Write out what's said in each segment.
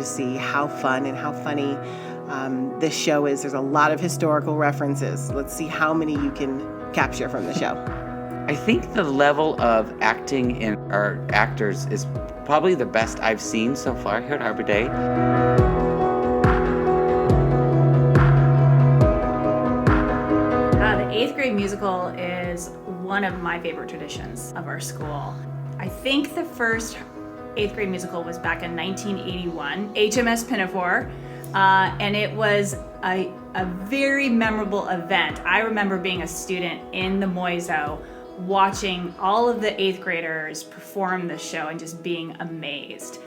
see how fun and how funny this show is. There's a lot of historical references. Let's see how many you can capture from the show. I think the level of acting in our actors is probably the best I've seen so far here at Arbor Day. The 8th grade musical is one of my favorite traditions of our school. I think the first 8th grade musical was back in 1981, HMS Pinafore, and it was a very memorable event. I remember being a student in the Moiso, watching all of the 8th graders perform this show and just being amazed.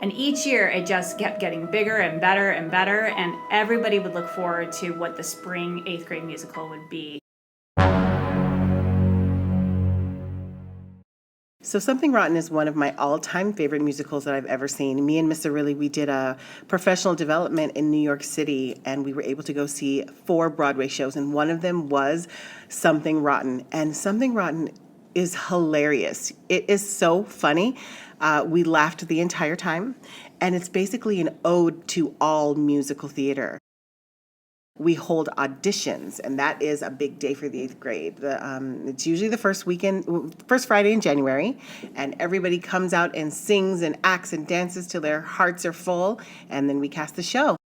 And each year it just kept getting bigger and better and better, and everybody would look forward to what the spring 8th grade musical would be. So Something Rotten is one of my all-time favorite musicals that I've ever seen. Me and Miss Arilli, we did a professional development in New York City, and we were able to go see 4 Broadway shows, and one of them was Something Rotten. And Something Rotten is hilarious. It is so funny. We laughed the entire time, and it's basically an ode to all musical theater. We hold auditions, and that is a big day for the 8th grade. It's usually the first Friday in January, and everybody comes out and sings and acts and dances till their hearts are full, and then we cast the show.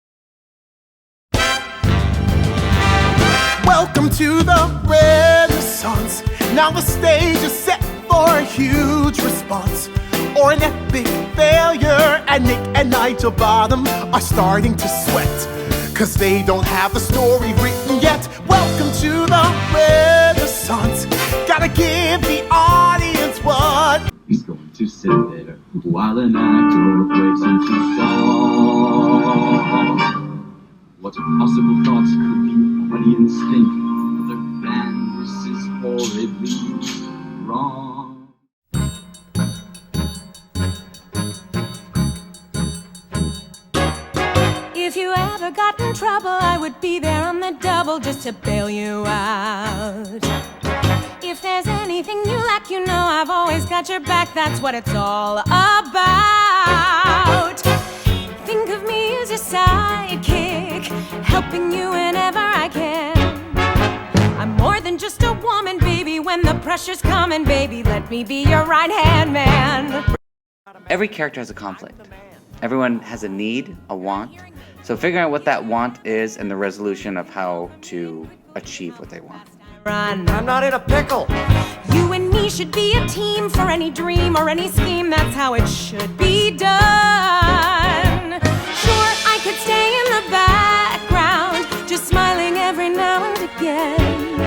Welcome to the Renaissance. Now the stage is set for a huge response, or an epic failure, and Nick and Nigel Bottom are starting to sweat, 'cause they don't have the story written yet. Welcome to the Renaissance. Gotta give the audience what he's going to sit there while an actor breaks into song. What impossible thoughts could the audience think? Another band, this is horribly wrong. If you ever got in trouble, I would be there on the double just to bail you out. If there's anything you lack, you know I've always got your back. That's what it's all about. Think of me as your sidekick, helping you whenever I can. I'm more than just a woman, baby. When the pressure's coming, baby, let me be your right-hand man. Every character has a conflict. Everyone has a need, a want. So figuring out what that want is and the resolution of how to achieve what they want. I'm not in a pickle. You and me should be a team for any dream or any scheme. That's how it should be done. Sure, I could stay in the background, just smiling every now and again.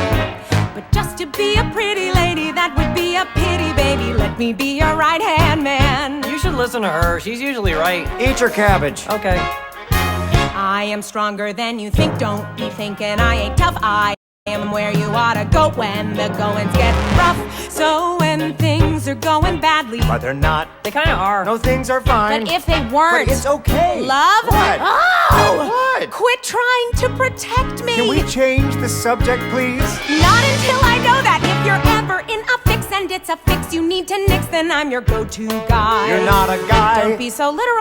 But just to be a pretty lady, that would be a pity, baby. Let me be your right-hand man. You should listen to her. She's usually right. Eat your cabbage. Okay. I am stronger than you think. Don't be thinking I ain't tough. I am where you ought to go when the going's getting rough. So when things are going badly, But they're not. They kind of are. No, things are fine. but if they weren't, But it's okay. love, What? oh, What? quit trying to protect me. Can we change the subject, please? Not until I know that if you're ever in a fix and it's a fix you need to nix, then I'm your go-to guy. You're not a guy. Don't be so literal.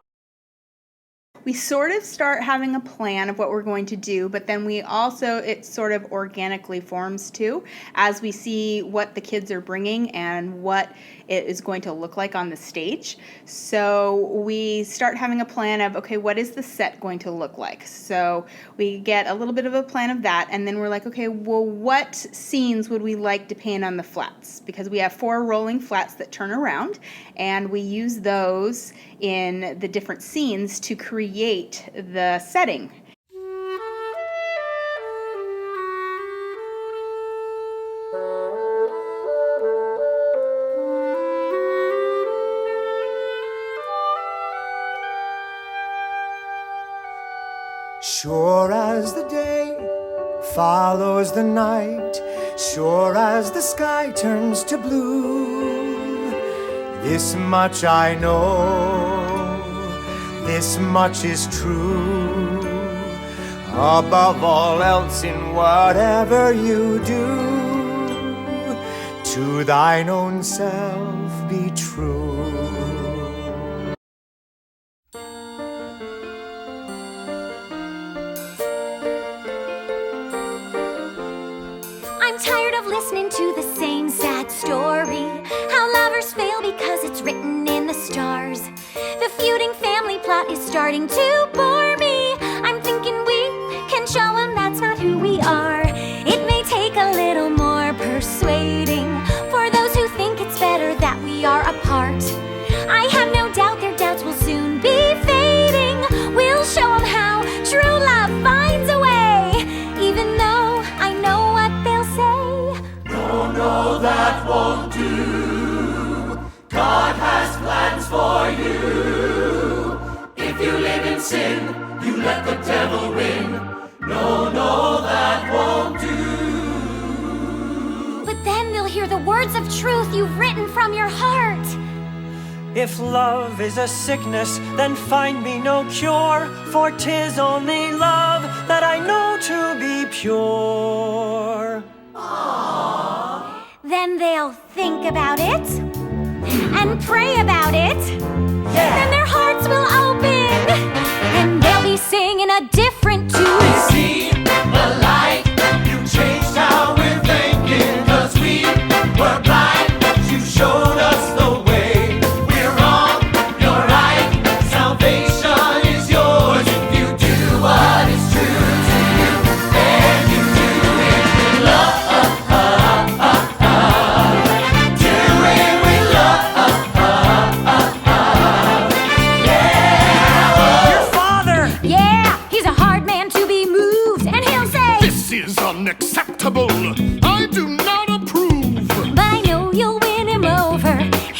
We sort of start having a plan of what we're going to do, but then it sort of organically forms too, as we see what the kids are bringing and what it is going to look like on the stage. So we start having a plan of, okay, what is the set going to look like? So we get a little bit of a plan of that, and then we're like, okay, well, what scenes would we like to paint on the flats? Because we have 4 rolling flats that turn around, and we use those in the different scenes to create the setting. Sure as the day follows the night, sure as the sky turns to blue, this much I know, this much is true. Above all else, in whatever you do, to thine own self be true. it's written in the stars. The feuding family plot is starting to bore me. I'm thinking we can show them that's not who we are. It may take a little more persuading for those who think it's better that we are apart. I have no doubt their doubts will soon be fading. We'll show them how true love finds a way, even though I know what they'll say. No, that won't do. God has plans for you. If you live in sin, you let the devil win. No, that won't do. But then they'll hear the words of truth you've written from your heart. If love is a sickness, then find me no cure, for 'tis only love that I know to be pure. Then they'll think about it and pray about it. Then their hearts will open and they'll be singing a different tune. See the light. You changed how we're thinking, 'cause we were blind. You showed us the way. We're wrong, you're right. Salvation is yours if you do what is true to you. And you do it with love. Do it with love. Your father! Yeah, he's a hard man to be moved, and he'll say, This is unacceptable. I do not approve. but I know you'll win him over.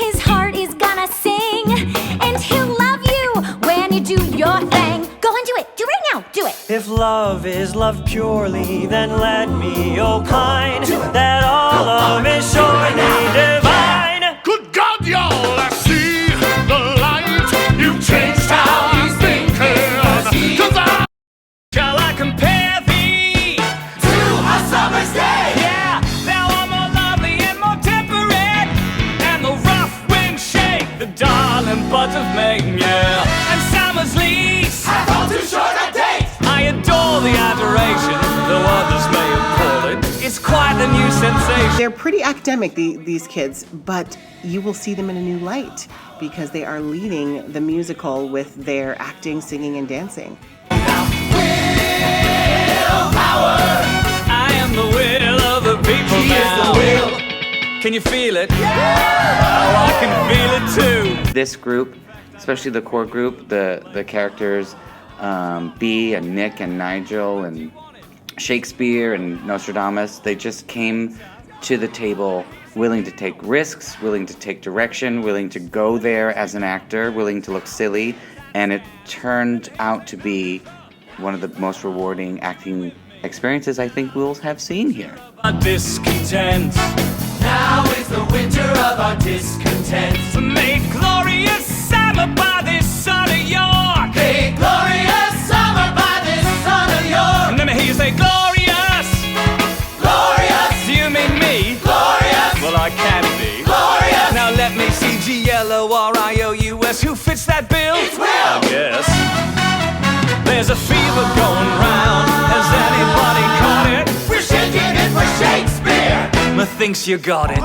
His heart is gonna sing, and he'll love you when you do your thing. Go and do it. Do it right now. Do it. If love is loved purely, then let me opine that all love is surely divine. Good God, y'all, I see the light. You've changed how he's thinking. 'Cause I Shall I compare thee? to a summer's day. Yeah, thou art more lovely and more temperate, and the rough winds shake the darling buds of May, yeah. And summer's leaves I hold too short a date. I adore the adoration, though others may appall it. It's quite the new sensation. They're pretty academic, these kids, but you will see them in a new light because they are leading the musical with their acting, singing, and dancing. I am the will of the people now. Can you feel it? Oh, I can feel it too. This group, especially the core group, the characters, B and Nick and Nigel and Shakespeare and Nostradamus, they just came to the table willing to take risks, willing to take direction, willing to go there as an actor, willing to look silly, and it turned out to be one of the most rewarding acting experiences I think we'll have seen here. Our discontent. Now is the winter of our discontent. Make glorious summer by this sun of York. Hey, glorious summer by this sun of yours. And let me hear you say glorious. Glorious, Do you mean me? glorious, Well, I can be. glorious. Now let me see GLORIOUS. Who fits that bill? It's Will. I guess. There's a fever going round. Has anybody caught it? We're shaking it for Shakespeare. Methinks you got it.